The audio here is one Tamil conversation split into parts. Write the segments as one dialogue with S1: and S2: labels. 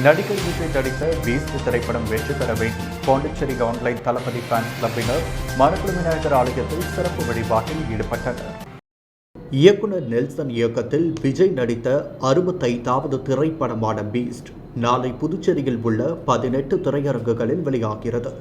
S1: நடிகர் விஜய் நடித்த பீஸ்ட் திரைப்படம் வெற்றி பெற வேண்டி பாண்டிச்சேரி ஆன்லைன் தளபதி ஃபேன்ஸ் கிளப்பினர் மணக்குள விநாயகர் ஆலயத்தில் சிறப்பு வழிபாட்டில் ஈடுபட்டனர். இயக்குனர் நெல்சன் இயக்கத்தில் விஜய் நடித்த 65வது திரைப்படமான பீஸ்ட் நாளை புதுச்சேரியில் உள்ள 18 திரையரங்குகளில் வெளியாகிறது.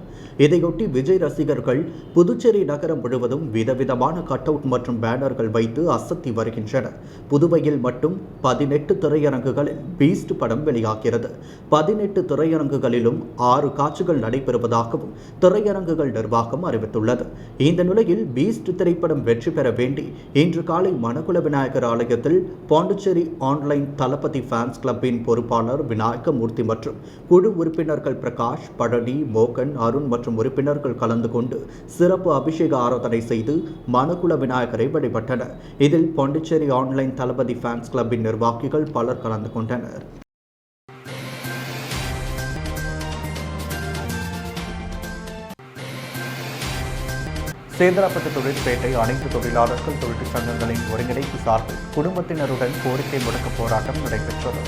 S1: இதையொட்டி விஜய் ரசிகர்கள் புதுச்சேரி நகரம் முழுவதும் விதவிதமான கட் அவுட் மற்றும் பேனர்கள் வைத்து அசத்தி வருகின்றனர். புதுவையில் மட்டும் 18 திரையரங்குகளில் பீஸ்ட் படம் வெளியாகிறது. 18 திரையரங்குகளிலும் 6 காட்சிகள் நடைபெறுவதாகவும் திரையரங்குகள் நிர்வாகம் அறிவித்துள்ளது. இந்த நிலையில் பீஸ்ட் திரைப்படம் வெற்றி பெற வேண்டி இன்று காலை மணக்குள விநாயகர் ஆலயத்தில் பாண்டிச்சேரி ஆன்லைன் தளபதி ஃபேன்ஸ் கிளப்பின் பொறுப்பாளர் விநாயகர் மூர்த்தி மற்றும் குழு உறுப்பினர்கள் பிரகாஷ், பழனி, மோகன், அருண் மற்றும் உறுப்பினர்கள் கலந்து கொண்டு சிறப்பு அபிஷேக ஆராதனை செய்து மணக்குள விநாயகரை வழிபட்டனர். இதில் பாண்டிச்சேரி ஆன்லைன் தளபதி ஃபேன்ஸ் கிளப்பின் நிர்வாகிகள் பலர் கலந்து கொண்டனர். சேதராப்பட்டு தொழிற்பேட்டை அனைத்து தொழிலாளர்கள் தொழிற்சங்கங்களின் சங்கங்களின் ஒருங்கிணைப்பு சார்பில் குடும்பத்தினருடன் கோரிக்கை முடக்க போராட்டம் நடைபெற்றது.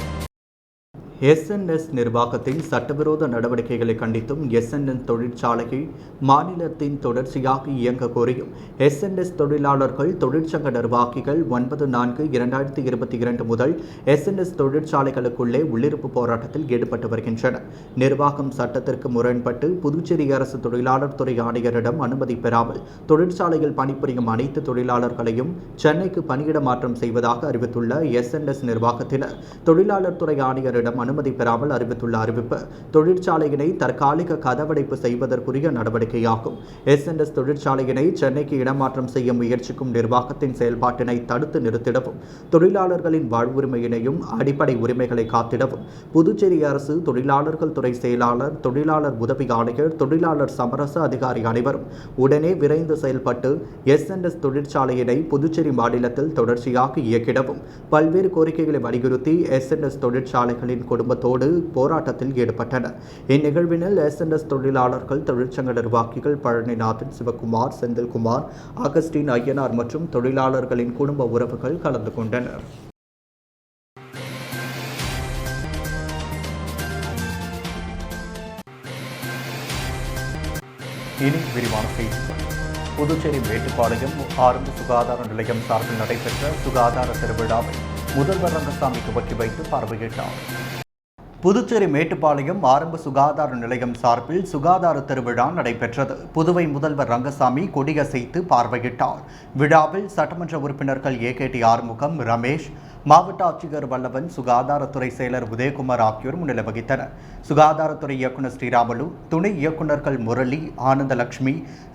S1: எஸ்என்எஸ் நிர்வாகத்தின் சட்டவிரோத நடவடிக்கைகளை கண்டித்தும் எஸ்என்எஸ் தொழிற்சாலையை மாநிலத்தின் தொடர்ச்சியாக இயங்க கோரியும் எஸ்என்எஸ் தொழிலாளர்கள் தொழிற்சங்க நிர்வாகிகள் 9/4/2022 முதல் எஸ்என்எஸ் தொழிற்சாலைகளுக்குள்ளே உள்ளிருப்பு போராட்டத்தில் ஈடுபட்டு வருகின்றனர். நிர்வாகம் சட்டத்திற்கு முரண்பட்டு புதுச்சேரி அரசு தொழிலாளர் துறை ஆணையரிடம் அனுமதி பெறாமல் தொழிற்சாலையில் பணிபுரியும் அனைத்து தொழிலாளர்களையும் சென்னைக்கு பணியிட மாற்றம் செய்வதாக அறிவித்துள்ள எஸ்என்எஸ் நிர்வாகத்தினர் தொழிலாளர் துறை ஆணையரிடம் அனுமதி பெறாமல் அறிவித்துள்ள அறிவிப்பு தொழிற்சாலையினை தற்காலிக கதவடைப்பு செய்வதற்குரிய நடவடிக்கையாகும். எஸ்என்எஸ் தொழிற்சாலையினை சென்னைக்கு இடமாற்றம் செய்ய முயற்சிக்கும் நிர்வாகத்தின் செயல்பாட்டினை தடுத்து நிறுத்திடவும் தொழிலாளர்களின் வாழ்வுரிமையினையும் அடிப்படை உரிமைகளை காத்திடவும் புதுச்சேரி அரசு தொழிலாளர்கள் துறை செயலாளர், தொழிலாளர் உதவி ஆணையர், தொழிலாளர் சமரச அதிகாரி அனைவரும் உடனே விரைந்து செயல்பட்டு எஸ்என்எஸ் தொழிற்சாலையினை புதுச்சேரி மாநிலத்தில் தொடர்ச்சியாக இயக்கிடவும் பல்வேறு கோரிக்கைகளை வலியுறுத்தி எஸ்என்எஸ் தொழிற்சாலைகளின் குடும்பத்தோடு போராட்டத்தில் ஈடுபட்டனர். இந்நிகழ்வினில் எஸ்என்எஸ் தொழிலாளர்கள் தொழிற்சங்க நிர்வாகிகள் பழனிநாதன், சிவகுமார், செந்தில்குமார், அகஸ்டின், ஐயனார் மற்றும் தொழிலாளர்களின் குடும்ப உறவுகள் கலந்து கொண்டனர். இனி விரிவான செய்திகள். புதுச்சேரி மேட்டுப்பாளையம் ஆரம்ப சுகாதார நிலையம் சார்பில் நடைபெற்ற சுகாதார திருவிழாவை முதல்வர் ரங்கசாமி துவக்கி வைத்து பார்வையிட்டார். புதுச்சேரி மேட்டுப்பாளையம் ஆரம்ப சுகாதார நிலையம் சார்பில் சுகாதார திருவிழா நடைபெற்றது. புதுவை முதல்வர் ரங்கசாமி கொடியசைத்து பார்வையிட்டார். விழாவில் சட்டமன்ற உறுப்பினர்கள் AKT ஆறுமுகம், ரமேஷ், மாவட்ட ஆட்சியர் வல்லவன், சுகாதாரத்துறை செயலர் உதயகுமார் ஆகியோர் முன்னிலை வகித்தனர். சுகாதாரத்துறை இயக்குநர் ஸ்ரீராமலு, துணை இயக்குநர்கள் முரளி, ஆனந்தலட்சுமி,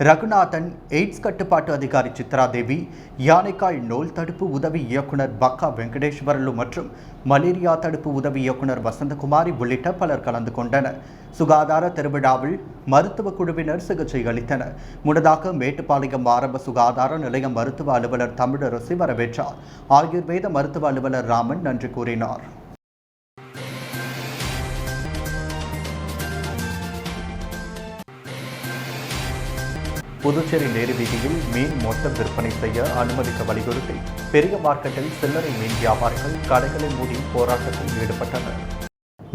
S1: ரகுநாதன், எய்ட்ஸ் கட்டுப்பாட்டு அதிகாரி சித்ரா தேவி, யானைக்கால் நோய் தடுப்பு உதவி இயக்குநர் பக்கா வெங்கடேஸ்வரலு மற்றும் மலேரியா தடுப்பு உதவி இயக்குநர் வசந்தகுமாரி உள்ளிட்ட பலர் கலந்து கொண்டனர். சுகாதார திருவிழாவில் மருத்துவ குழுவினர் சிகிச்சை அளித்தனர். முன்னதாக மேட்டுப்பாளையம் ஆரம்ப சுகாதார நிலைய மருத்துவ அலுவலர் தமிழரசி வரவேற்றார். ஆயுர்வேத மருத்துவ அலுவலர் ராமன் நன்றி கூறினார். புதுச்சேரி நேரு வீதியில் மீன் மொத்த விற்பனை செய்ய அனுமதிக்க வலியுறுத்தி பெரிய மார்க்கெட்டில் சில்லறை மீன் வியாபாரிகள் கடைகளை மூடி போராட்டத்தில் ஈடுபட்டனர்.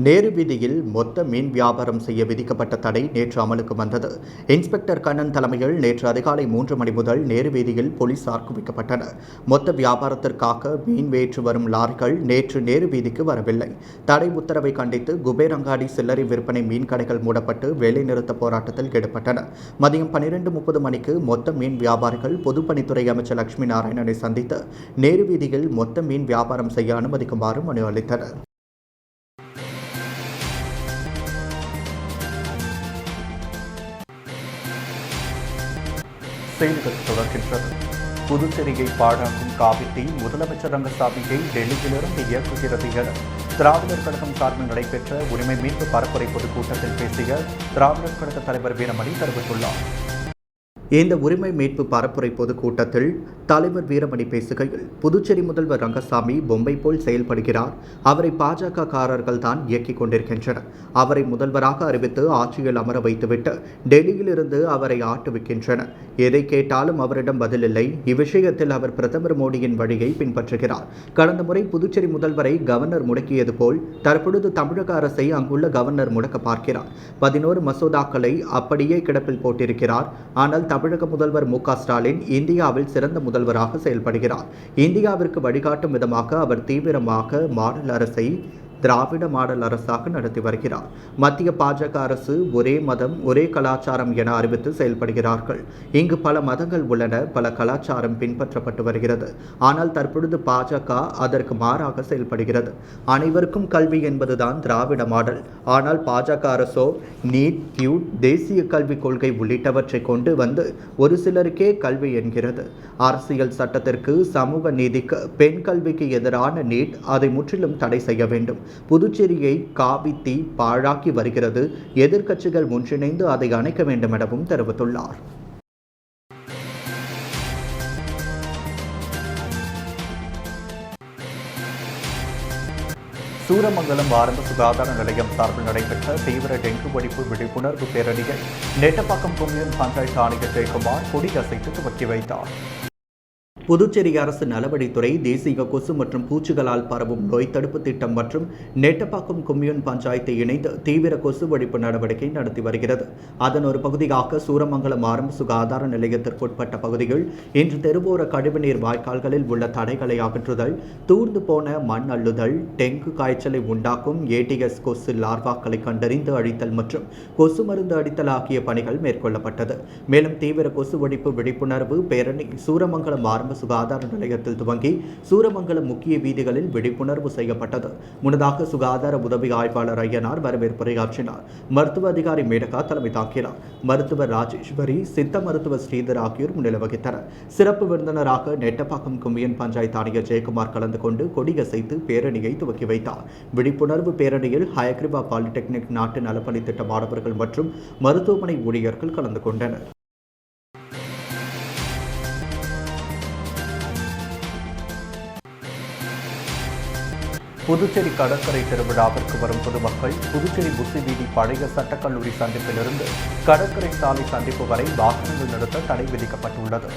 S1: நேரு வீதியில் மொத்த மீன் வியாபாரம் செய்ய விதிக்கப்பட்ட தடை நேற்று அமலுக்கு வந்தது. இன்ஸ்பெக்டர் கண்ணன் தலைமையில் நேற்று அதிகாலை 3 மணி முதல் நேரு வீதியில் போலீசார் குவிக்கப்பட்டனர். மொத்த வியாபாரத்திற்காக மீன் ஏற்றி வரும் லாரிகள் நேற்று நேரு வீதிக்கு வரவில்லை. தடை உத்தரவை கண்டித்து குபேரங்காடி சில்லறை விற்பனை மீன் கடைகள் மூடப்பட்டு வேலைநிறுத்த போராட்டத்தில் ஈடுபட்டனர். மதியம் 12:30 மணிக்கு மொத்த மீன் வியாபாரிகள் பொதுப்பணித்துறை அமைச்சர் லட்சுமி நாராயணனை சந்தித்து நேரு வீதியில் மொத்த மீன் வியாபாரம் செய்ய அனுமதிக்குமாறு மனு அளித்தனர். செய்திகள் தொடர்கின்றது. புதுச்சேரியை பாழாக்கும் காவிரி முதலமைச்சர் ரங்கசாமியை டெல்லியிலிருந்து இயக்குகிறது என திராவிடர் கழகம் சார்பில் நடைபெற்ற உரிமை மீட்பு பரப்புரை பொதுக்கூட்டத்தில் பேசிய திராவிடர் கழக தலைவர் வீரமணி தெரிவித்துள்ளார். இந்த உரிமை மீட்பு பரப்புரை பொதுக்கூட்டத்தில் தலைவர் வீரமணி பேசுகையில், புதுச்சேரி முதல்வர் ரங்கசாமி பொம்மை போல் செயல்படுகிறார். அவரை பாஜக காரர்கள் தான் இயக்கிக் கொண்டிருக்கின்றனர். அவரை முதல்வராக அறிவித்து ஆட்சியில் அமர வைத்துவிட்டு டெல்லியில் இருந்து அவரை ஆட்டுவிக்கின்றனர். எதை கேட்டாலும் அவரிடம் பதிலில்லை. இவ்விஷயத்தில் அவர் பிரதமர் மோடியின் வழியை பின்பற்றுகிறார். கடந்த முறை புதுச்சேரி முதல்வரை கவர்னர் முடக்கியது போல் தற்பொழுது தமிழக அரசை அங்குள்ள கவர்னர் முடக்க பார்க்கிறார். 11 மசோதாக்களை அப்படியே கிடப்பில் போட்டிருக்கிறார். ஆனால் தமிழக முதல்வர் மு க ஸ்டாலின் இந்தியாவில் சிறந்த முதல்வராக செயல்படுகிறார். இந்தியாவிற்கு வழிகாட்டும் விதமாக அவர் தீவிரமாக மாடல் அரசை திராவிட மாடல் அரசாக நடத்தி வருகிறார். மத்திய பாஜக அரசு ஒரே மதம் ஒரே கலாச்சாரம் என அறிவித்து செயல்படுகிறார்கள். இங்கு பல மதங்கள் உள்ளன, பல கலாச்சாரம் பின்பற்றப்பட்டு வருகிறது. ஆனால் தற்பொழுது பாஜக அதற்கு மாறாக செயல்படுகிறது. அனைவருக்கும் கல்வி என்பதுதான் திராவிட மாடல். ஆனால் பாஜக அரசோ நீட், கியூட், தேசிய கல்விக் கொள்கை உள்ளிட்டவற்றை கொண்டு வந்து ஒரு சிலருக்கே கல்வி என்கிறது. அரசியல் சட்டத்திற்கு, சமூக நீதிக்கு, பெண் கல்விக்கு எதிரான நீட், அதை முற்றிலும் தடை செய்ய வேண்டும். புதுச்சேரியை காவித்தி பாழாக்கி வருகிறது. எதிர்க்கட்சிகள் ஒன்றிணைந்து அதை அணைக்க வேண்டும் எனவும் தெரிவித்துள்ளார். சூரமங்கலம் ஆரம்ப சுகாதார நிலையம் சார்பில் நடைபெற்ற தீவிர டெங்கு ஒழிப்பு விழிப்புணர்வு பேரணியை நெட்டப்பாக்கம் கொம்யூன் பஞ்சாயத்து ஆணையர் ஜெயக்குமார் கொடியசைத்து துவக்கி வைத்தார். புதுச்சேரி அரசு நலவழித்துறை தேசிய கொசு மற்றும் பூச்சிகளால் பரவும் நோய் தடுப்பு திட்டம் மற்றும் நெட்டப்பாக்கம் கொம்யூன் பஞ்சாயத்தை இணைந்து தீவிர கொசு ஒழிப்பு நடவடிக்கை நடத்தி வருகிறது. அதன் ஒரு பகுதியாக சூரமங்கலம் ஆரம்ப சுகாதார நிலையத்திற்குட்பட்ட பகுதியில் இன்று தெருவோர கழிவுநீர் வாய்க்கால்களில் உள்ள தடைகளை அகற்றுதல், தூர்ந்து போன மண் அள்ளுதல், டெங்கு காய்ச்சலை உண்டாக்கும் ஏடிஎஸ் கொசு லார்வாக்களை கண்டறிந்து அழித்தல் மற்றும் கொசு மருந்து அடித்தல் ஆகிய பணிகள் மேற்கொள்ளப்பட்டது. மேலும் தீவிர கொசு ஒழிப்பு விழிப்புணர்வு பேரணி சூரமங்கலம் ஆரம்ப சுகாதார நிலையத்தில் துவங்கி சூரமங்கலம் முக்கிய வீதிகளில் விழிப்புணர்வு செய்யப்பட்டது. முன்னதாக சுகாதார உதவி ஆய்வாளர் ஐயனார் வரவேற்புரையாற்றினார். மருத்துவ அதிகாரி மேடகா தலைமை தாங்கினார். மருத்துவர் ராஜேஸ்வரி, சித்த மருத்துவர் ஸ்ரீதர் ஆகியோர் முன்னிலை வகித்தனர். சிறப்பு விருந்தினராக நெட்டப்பாக்கம் கொம்யூன் பஞ்சாயத்து ஆணையர் ஜெயக்குமார் கலந்து கொண்டு கொடியசைத்து பேரணியை துவக்கி வைத்தார். விழிப்புணர்வு பேரணியில் ஹயக்ரிபா பாலிடெக்னிக் நாட்டு நலப்பணி திட்ட மாணவர்கள் மற்றும் மருத்துவமனை ஊழியர்கள் கலந்து கொண்டனர். புதுச்சேரி கடற்கரை திருவிழாவிற்கு வரும் பொதுமக்கள் புதுச்சேரி புசி வீதி பழைய சட்டக்கல்லூரி சந்திப்பிலிருந்து கடற்கரை சாலை சந்திப்பு வரை வாகனங்கள் நிறுத்த தடை விதிக்கப்பட்டுள்ளது.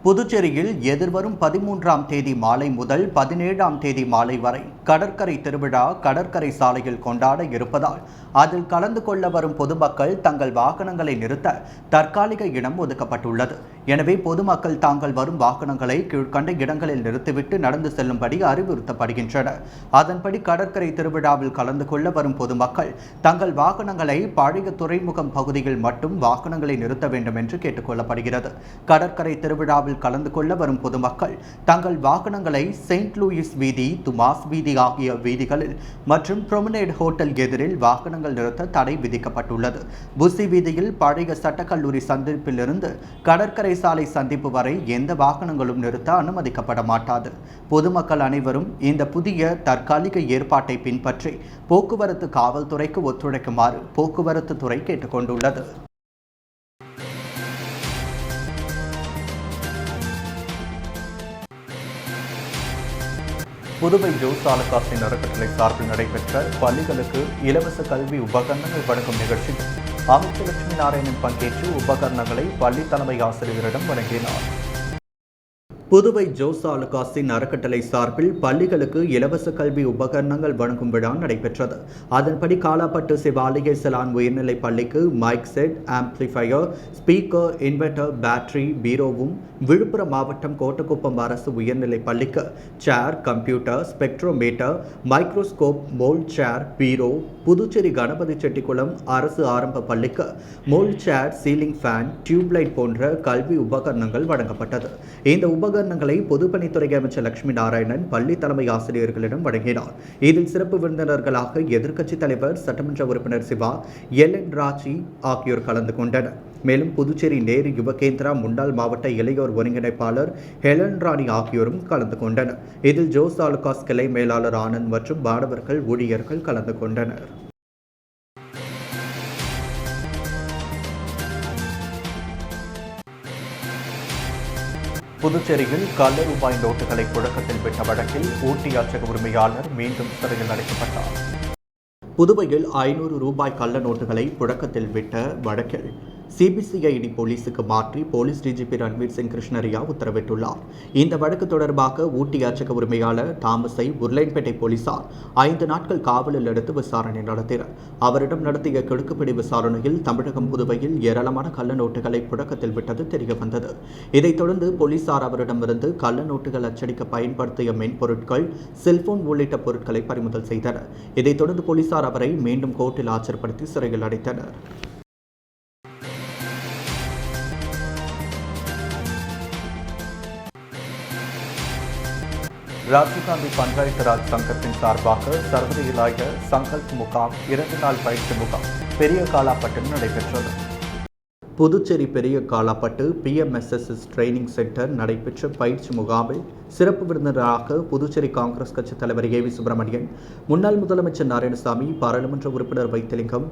S1: புதுச்சேரியில் எதிர்வரும் 13ஆம் தேதி மாலை முதல் 17ஆம் தேதி மாலை வரை கடற்கரை திருவிழா கடற்கரை சாலையில் கொண்டாட இருப்பதால் அதில் கலந்து கொள்ள வரும் பொதுமக்கள் தங்கள் வாகனங்களை நிறுத்த தற்காலிக இடம் ஒதுக்கப்பட்டுள்ளது. எனவே பொதுமக்கள் தாங்கள் வரும் வாகனங்களை கீழ்கண்ட இடங்களில் நிறுத்திவிட்டு நடந்து செல்லும்படி அறிவுறுத்தப்படுகின்றனர். அதன்படி கடற்கரை திருவிழாவில் கலந்து கொள்ள வரும் பொதுமக்கள் தங்கள் வாகனங்களை பழைய துறைமுகம் பகுதியில் மட்டும் வாகனங்களை நிறுத்த வேண்டும் என்று கேட்டுக் கொள்ளப்படுகிறது. கடற்கரை திருவிழாவில் கலந்து கொள்ள வரும் பொதுமக்கள் தங்கள் வாகனங்களை செயின்ட் லூயிஸ் வீதி, துமாஸ் வீதி ஆகிய வீதிகளில் மற்றும் புரோமனேட் ஹோட்டல் எதிரில் வாகனங்கள் நிறுத்த தடை விதிக்கப்பட்டுள்ளது. புசி வீதியில் பழைய சட்டக்கல்லூரி சந்திப்பிலிருந்து கடற்கரை சாலை சந்திப்பு வரை எந்த வாகனங்களும் நிறுத்த அனுமதிக்கப்பட மாட்டாது. பொதுமக்கள் அனைவரும் இந்த புதிய தற்காலிக ஏற்பாட்டை பின்பற்றி போக்குவரத்து காவல்துறைக்கு ஒத்துழைக்குமாறு போக்குவரத்து துறை கேட்டுக்கொண்டுள்ளது. புதுவை ஜோஸ் ஆலுகாஸின் அறக்கட்டளை சார்பில் நடைபெற்ற பள்ளிகளுக்கு இலவச கல்வி உபகரணங்கள் வழங்கும் நிகழ்ச்சியில் அமைச்சர் லட்சுமி நாராயணன் பங்கேற்று உபகரணங்களை பள்ளி தலைமை ஆசிரியரிடம் வழங்கினார். புதுவை ஜோஸ் ஆலுகாஸின் அறக்கட்டளை சார்பில் பள்ளிகளுக்கு இலவச கல்வி உபகரணங்கள் வழங்கும் விழா நடைபெற்றது. அதன்படி காலாப்பட்டு சிவாலய செலான் உயர்நிலைப் பள்ளிக்கு mic set, amplifier, speaker, inverter, battery, பீரோவும், விழுப்புரம் மாவட்டம் கோட்டக்குப்பம் அரசு உயர்நிலைப் பள்ளிக்கு chair, computer, spectrometer, microscope, mould chair, பீரோ, புதுச்சேரி கணபதி செட்டிக்குளம் அரசு ஆரம்ப பள்ளிக்கு mould chair, ceiling fan, tubelight போன்ற கல்வி உபகரணங்கள் வழங்கப்பட்டது. இந்த உபகரணங்களை பொதுப்பணித்துறை அமைச்சர் லட்சுமி நாராயணன் பள்ளி தலைமை ஆசிரியர்களிடம் வழங்கினார். இதில் சிறப்பு விருந்தினர்களாக எதிர்க்கட்சித் தலைவர் சட்டமன்ற உறுப்பினர் சிவா, எல்என் ராஜி ஆகியோர் கலந்து கொண்டனர். மேலும் புதுச்சேரி நேரு யுவகேந்திரா முன்னாள் மாவட்ட இளையோர் ஒருங்கிணைப்பாளர் ஹெலன் ராணி ஆகியோரும் கலந்து கொண்டனர். இதில் ஜோஸ் ஆலுகாஸ் கிளை மேலாளர் ஆனந்த் மற்றும் மாணவர்கள், ஊழியர்கள் கலந்து கொண்டனர். புதுச்சேரியில் கள்ள ரூபாய் நோட்டுகளை புழக்கத்தில் விட்ட வழக்கில் ஊட்டி அச்சக உரிமையாளர் மீண்டும் சிறையில் அடைக்கப்பட்டார். புதுவையில் 500 ரூபாய் கள்ள நோட்டுகளை புழக்கத்தில் விட்ட வழக்கில் சிபிசிஐடி போலீசுக்கு மாற்றி போலீஸ் டிஜிபி ரன்வீர் சிங் கிருஷ்ணரியா உத்தரவிட்டுள்ளார். இந்த வழக்கு தொடர்பாக ஊட்டி அச்சக உரிமையாளர் தாமஸை உருளைன்பேட்டை போலீசார் 5 நாட்கள் காவலில் எடுத்து விசாரணை நடத்தினர். அவரிடம் நடத்திய கிடுக்குப்பிடி விசாரணையில் தமிழகம் புதுவையில் ஏராளமான கள்ள நோட்டுகளை புழக்கத்தில் விட்டது தெரியவந்தது. இதைத் தொடர்ந்து போலீசார் அவரிடமிருந்து கள்ள நோட்டுகள் அச்சடிக்க பயன்படுத்திய மென்பொருட்கள், செல்போன் உள்ளிட்ட பொருட்களை பறிமுதல் செய்தனர். இதைத் தொடர்ந்து போலீசார் அவரை மீண்டும் கோர்ட்டில் ஆஜர்படுத்தி சிறையில் அடைத்தனர். ராஜீவ்காந்தி பஞ்சாயத்து ராஜ் சங்கத்தின் சார்பாக சர்வதேயிலாய சங்கல்ப் முகாம் 2 நாள் பயிற்சி முகாம் பெரிய காலாப்பட்டில் நடைபெற்றது. புதுச்சேரி பெரிய காலாப்பட்டு PMSS ட்ரைனிங் சென்டர் நடைபெற்ற பயிற்சி முகாமில் சிறப்பு விருந்தினராக புதுச்சேரி காங்கிரஸ் கட்சித் தலைவர் AV சுப்பிரமணியன், முன்னாள் முதலமைச்சர் நாராயணசாமி, பாராளுமன்ற உறுப்பினர் வைத்திலிங்கம்,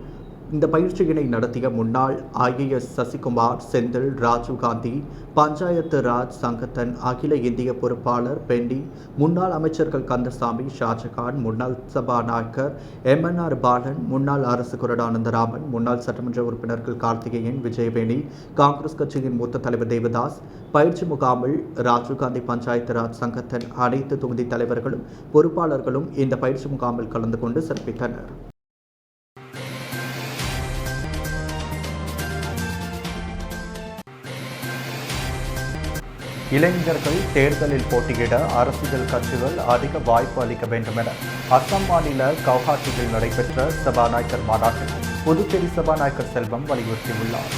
S1: இந்த பயிற்சியினை நடத்திய முன்னாள் IAS சசிகுமார், செந்தில், ராஜீவ்காந்தி பஞ்சாயத்து ராஜ் சங்கத்தின் அகில இந்திய பொறுப்பாளர் பெண்டி, முன்னாள் அமைச்சர்கள் கந்தசாமி, ஷாஜகான், முன்னாள் சபாநாயகர் MNR பாலன், முன்னாள் அரசு கொறடா அனந்தராமன், முன்னாள் சட்டமன்ற உறுப்பினர்கள் கார்த்திகேயன், விஜயவேணி, காங்கிரஸ் கட்சியின் மூத்த தலைவர் தேவதாஸ். பயிற்சி முகாமில் ராஜீவ்காந்தி பஞ்சாயத்து ராஜ் சங்கத்தின் அனைத்து தொகுதி தலைவர்களும் பொறுப்பாளர்களும் இந்த பயிற்சி முகாமில் கலந்து கொண்டு சிறப்பித்தனர். இளைஞர்கள் தேர்தலில் போட்டியிட அரசியல் கட்சிகள் அதிக வாய்ப்பு அளிக்க வேண்டும் என அசாம் மாநில கவுஹாத்தியில் நடைபெற்ற சபாநாயகர் மாநாட்டில் புதுச்சேரி சபாநாயகர் செல்வம் வலியுறுத்தியுள்ளார்.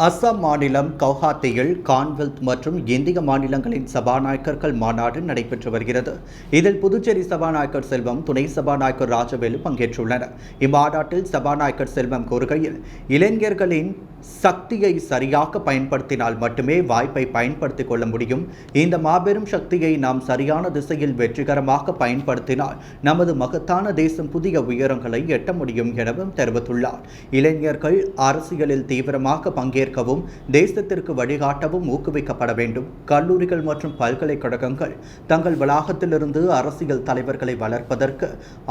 S1: அசாம் மாநிலம் கவுஹாத்தியில் காமன்வெல்த் மற்றும் இந்திய மாநிலங்களின் சபாநாயகர்கள் மாநாடு நடைபெற்று வருகிறது. இதில் புதுச்சேரி சபாநாயகர் செல்வம், துணை சபாநாயகர் ராஜவேலு பங்கேற்றுள்ளனர். இம்மாநாட்டில் சபாநாயகர் செல்வம் கூறுகையில், இளைஞர்களின் சக்தியை சரியாக பயன்படுத்தினால் மட்டுமே வாய்ப்பை பயன்படுத்திக் கொள்ள முடியும். இந்த மாபெரும் சக்தியை நாம் சரியான திசையில் வெற்றிகரமாக பயன்படுத்தினால் நமது மகத்தான தேசம் புதிய உயரங்களை எட்ட முடியும் எனவும் தெரிவித்துள்ளார். இளைஞர்கள் அரசியலில் தீவிரமாக பங்கேற்கவும் தேசத்திற்கு வழிகாட்டவும் ஊக்குவிக்கப்பட வேண்டும். கல்லூரிகள் மற்றும் பல்கலைக்கழகங்கள் தங்கள் வளாகத்திலிருந்து அரசியல் தலைவர்களை வளர்ப்பதற்கு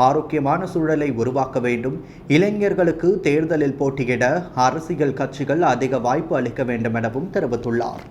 S1: ஆரோக்கியமான சூழலை உருவாக்க வேண்டும். இளைஞர்களுக்கு தேர்தலில் போட்டியிட அரசியல் கட்சிகள் அதிக வாய்ப்பு அளிக்க வேண்டும் எனவும் தெரிவித்துள்ளார்.